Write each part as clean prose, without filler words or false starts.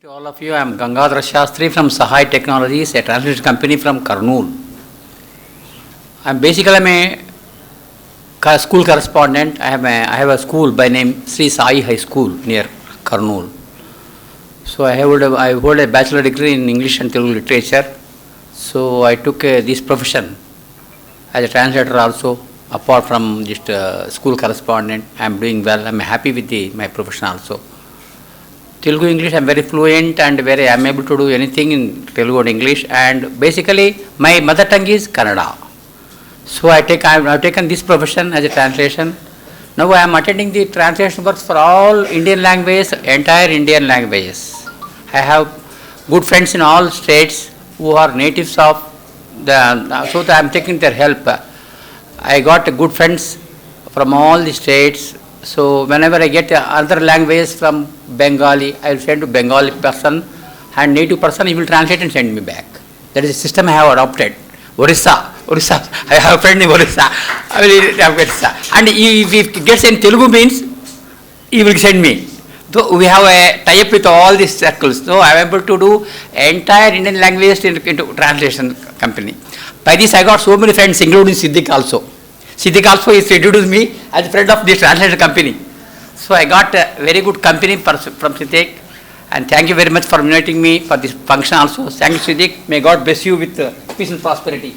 To all of you, I am Gangadhar Shastri from Sahai Technologies, a translation company from Kurnool. I'm a school correspondent. I have a school by name Sri Sai High School near Kurnool. So I hold a bachelor degree in English and Telugu literature. So I took this profession as a translator also. Apart from just school correspondent, I am doing well. I am happy with my profession also. Telugu English I am very fluent and I am able to do anything in Telugu and English, and basically my mother tongue is Kannada. So I have taken this profession as a translation. Now I am attending the translation works for all Indian languages, entire Indian languages. I have good friends in all states who are natives of so I am taking their help. I got good friends from all the states. So whenever I get other languages from Bengali, I will send to Bengali person, and native person he will translate and send me back. That is a system I have adopted. Orissa, I have a friend in Orissa. I will have Orissa. And if he gets in Telugu means, he will send me. So we have a tie-up with all these circles. So I am able to do entire Indian languages into translation company. By this I got so many friends, including Siddiq also. Siddiq also is introduced me as a friend of this translation company. So I got a very good company from Siddiq, and thank you very much for inviting me for this function also. Thank you, Siddiq. May God bless you with peace and prosperity.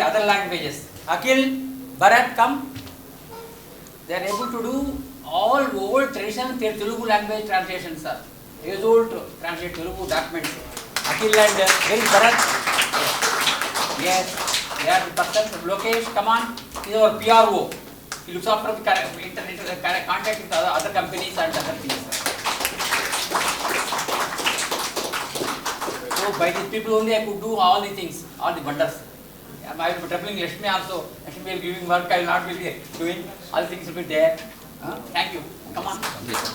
other languages. Akhil, Bharat, come. They are able to do all old traditional Telugu language translations, sir. Age old translate Telugu documents. Akhil and where is Bharat? Yes, they are the person. Lokesh, come on. He is our PRO. He looks after the internet contact with other companies and other things, sir. So by these people only I could do all the things, all the wonders. I will be troubling Lakshmi also. Lakshmi will giving work, I will not be doing. All things will be there. Thank you. Come on.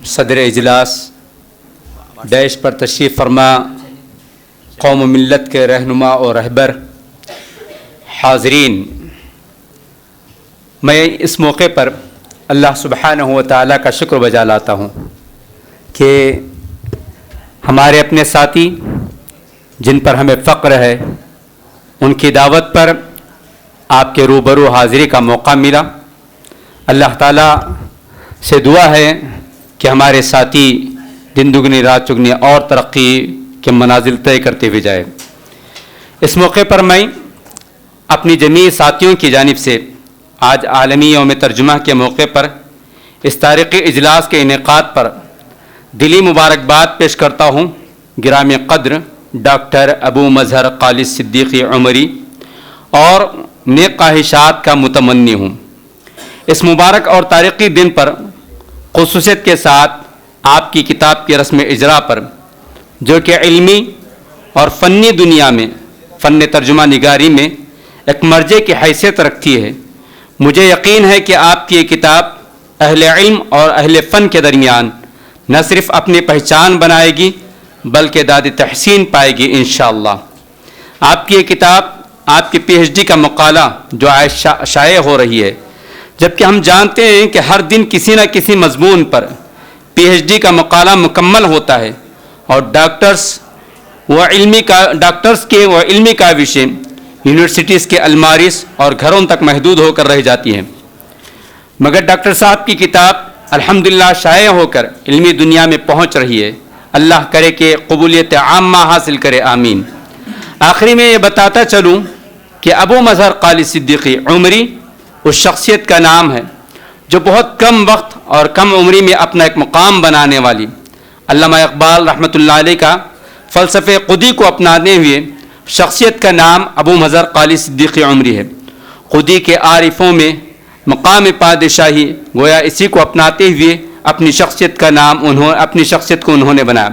صدر اجلاس dash پر تشریف فرما، قوم و ملت کے رہنما اور رہبر، حاضرین، میں اس موقع پر اللہ سبحانہ و تعالیٰ کا شکر بجا لاتا ہوں کہ ہمارے اپنے ساتھی جن پر ہمیں فخر ہے، ان کی دعوت پر آپ کے روبرو حاضری کا موقع ملا۔ اللہ تعالیٰ سے دعا ہے کہ ہمارے ساتھی دن دگنی رات چگنی اور ترقی کے منازل طے کرتے ہوئے جائے۔ اس موقع پر میں اپنی جمیع ساتھیوں کی جانب سے آج عالمی یوم ترجمہ کے موقع پر اس تاریخی اجلاس کے انعقاد پر دلی مبارکباد پیش کرتا ہوں گرامی قدر ڈاکٹر ابو مظہر خالد صدیقی عمری اور نیک خواہشات کا متمنی ہوں۔ اس مبارک اور تاریخی دن پر خصوصیت کے ساتھ آپ کی کتاب کی رسم اجرا پر، جو کہ علمی اور فنی دنیا میں فن ترجمہ نگاری میں ایک مرجع کی حیثیت رکھتی ہے، مجھے یقین ہے کہ آپ کی یہ کتاب اہل علم اور اہل فن کے درمیان نہ صرف اپنی پہچان بنائے گی بلکہ داد تحسین پائے گی انشاءاللہ۔ آپ کی یہ کتاب آپ کی پی ایچ ڈی کا مقالہ جو آج شائع ہو رہی ہے، جبکہ ہم جانتے ہیں کہ ہر دن کسی نہ کسی مضمون پر پی ایچ ڈی کا مقالہ مکمل ہوتا ہے اور ڈاکٹرز کے وہ علمی کاوشیں یونیورسٹیز کے الماریز اور گھروں تک محدود ہو کر رہ جاتی ہیں، مگر ڈاکٹر صاحب کی کتاب الحمدللہ شائع ہو کر علمی دنیا میں پہنچ رہی ہے۔ اللہ کرے کہ قبولیت عامہ حاصل کرے، آمین۔ آخری میں یہ بتاتا چلوں کہ ابو مظہر خالد صدیقی عمری اس شخصیت کا نام ہے جو بہت کم وقت اور کم عمری میں اپنا ایک مقام بنانے والی علامہ اقبال رحمۃ اللہ علیہ کا فلسفہ خودی کو اپنانے ہوئے شخصیت کا نام ابو مظہر خالد صدیقی عمری ہے۔ خودی کے عارفوں میں مقام پادشاہی گویا اسی کو اپناتے ہوئے اپنی شخصیت کو انہوں نے بنایا۔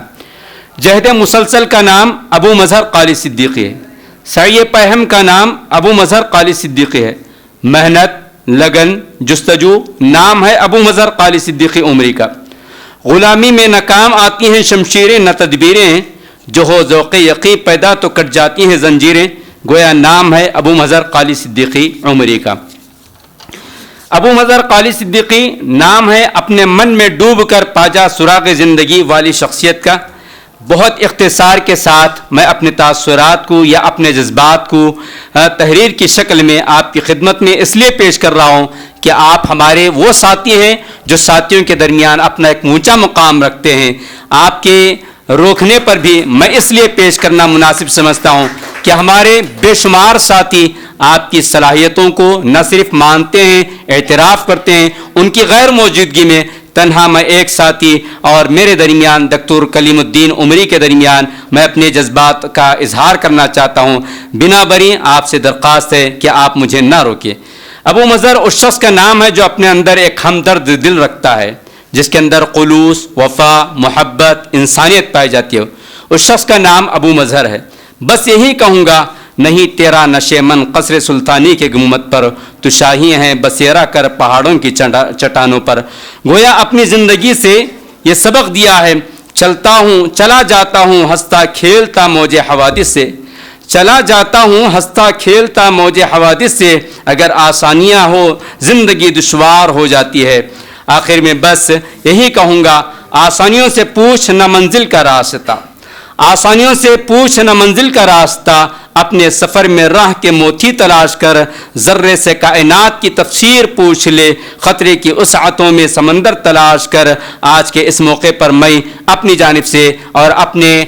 جہد مسلسل کا نام ابو مظہر خالد صدیقی ہے، سعی پہم کا نام ابو مظہر خالد صدیقی ہے، محنت، لگن، جستجو نام ہے ابو مظہر خالد صدیقی عمری کا۔ غلامی میں ناکام آتی ہیں شمشیریں نہ تدبیریں، جو ہو ذوق یقین پیدا تو کٹ جاتی ہیں زنجیریں، گویا نام ہے ابو مظہر خالد صدیقی عمری کا۔ ابو مظہر خالد صدیقی نام ہے اپنے من میں ڈوب کر پاجا سراغ زندگی والی شخصیت کا۔ بہت اختصار کے ساتھ میں اپنے تاثرات کو یا اپنے جذبات کو تحریر کی شکل میں آپ کی خدمت میں اس لیے پیش کر رہا ہوں کہ آپ ہمارے وہ ساتھی ہیں جو ساتھیوں کے درمیان اپنا ایک اونچا مقام رکھتے ہیں۔ آپ کے روکنے پر بھی میں اس لیے پیش کرنا مناسب سمجھتا ہوں کہ ہمارے بے شمار ساتھی آپ کی صلاحیتوں کو نہ صرف مانتے ہیں، اعتراف کرتے ہیں، ان کی غیر موجودگی میں تنہا میں ایک ساتھی اور میرے درمیان دکتور کلیم الدین عمری کے درمیان میں اپنے جذبات کا اظہار کرنا چاہتا ہوں۔ بنا بری آپ سے درخواست ہے کہ آپ مجھے نہ روکیں۔ ابو مظہر اس شخص کا نام ہے جو اپنے اندر ایک ہمدرد دل رکھتا ہے، جس کے اندر خلوص، وفا، محبت، انسانیت پائی جاتی ہے۔ اس شخص کا نام ابو مظہر ہے۔ بس یہی کہوں گا، نہیں تیرا نشے من قصر سلطانی کے گنبد پر، تو شاہی ہیں بسیرا کر پہاڑوں کی چٹانوں پر۔ گویا اپنی زندگی سے یہ سبق دیا ہے، چلا جاتا ہوں ہنستا کھیلتا موج حوادث سے، چلا جاتا ہوں ہنستا کھیلتا موج حوادث سے، اگر آسانیاں ہو زندگی دشوار ہو جاتی ہے۔ آخر میں بس یہی کہوں گا، آسانیوں سے پوچھ نہ منزل کا راستہ، آسانیوں سے پوچھ نہ منزل کا راستہ، اپنے سفر میں راہ کے موتی تلاش کر، ذرے سے کائنات کی تفسیر پوچھ لے، خطرے کی وسعتوں میں سمندر تلاش کر۔ آج کے اس موقع پر میں اپنی جانب سے اور اپنے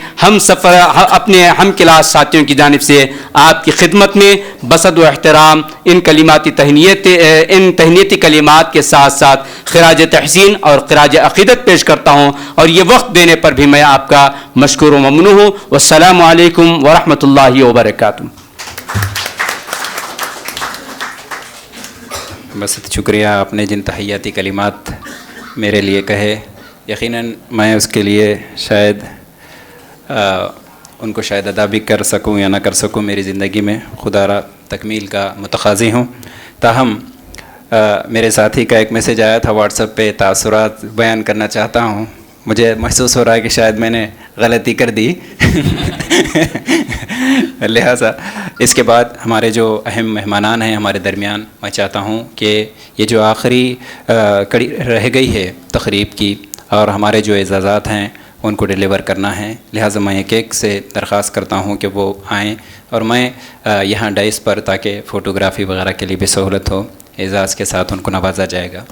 ہم کلاس ساتھیوں کی جانب سے آپ کی خدمت میں بسد و احترام ان تہنیتی کلمات کے ساتھ ساتھ خراج تحسین اور خراج عقیدت پیش کرتا ہوں، اور یہ وقت دینے پر بھی میں آپ کا مشکور و ممنون ہوں۔ والسلام علیکم ورحمۃ اللہ وبرکاتہ۔ بس شکریہ، آپ نے جن تحیاتی کلمات میرے لیے کہے، یقیناً میں اس کے لیے شاید ان کو شاید ادا بھی کر سکوں یا نہ کر سکوں، میری زندگی میں خدا را تکمیل کا متقاضی ہوں۔ تاہم میرے ساتھی کا ایک میسیج آیا تھا واٹس ایپ پہ، تاثرات بیان کرنا چاہتا ہوں۔ مجھے محسوس ہو رہا ہے کہ شاید میں نے غلطی کر دی لہٰذا اس کے بعد ہمارے جو اہم مہمانان ہیں ہمارے درمیان، میں چاہتا ہوں کہ یہ جو آخری کڑی رہ گئی ہے تقریب کی اور ہمارے جو اعزازات ہیں ان کو ڈیلیور کرنا ہے، لہٰذا میں ایک ایک سے درخواست کرتا ہوں کہ وہ آئیں اور میں یہاں ڈائس پر تاکہ فوٹوگرافی وغیرہ کے لیے بھی سہولت ہو، اعزاز کے ساتھ ان کو نوازا جائے گا.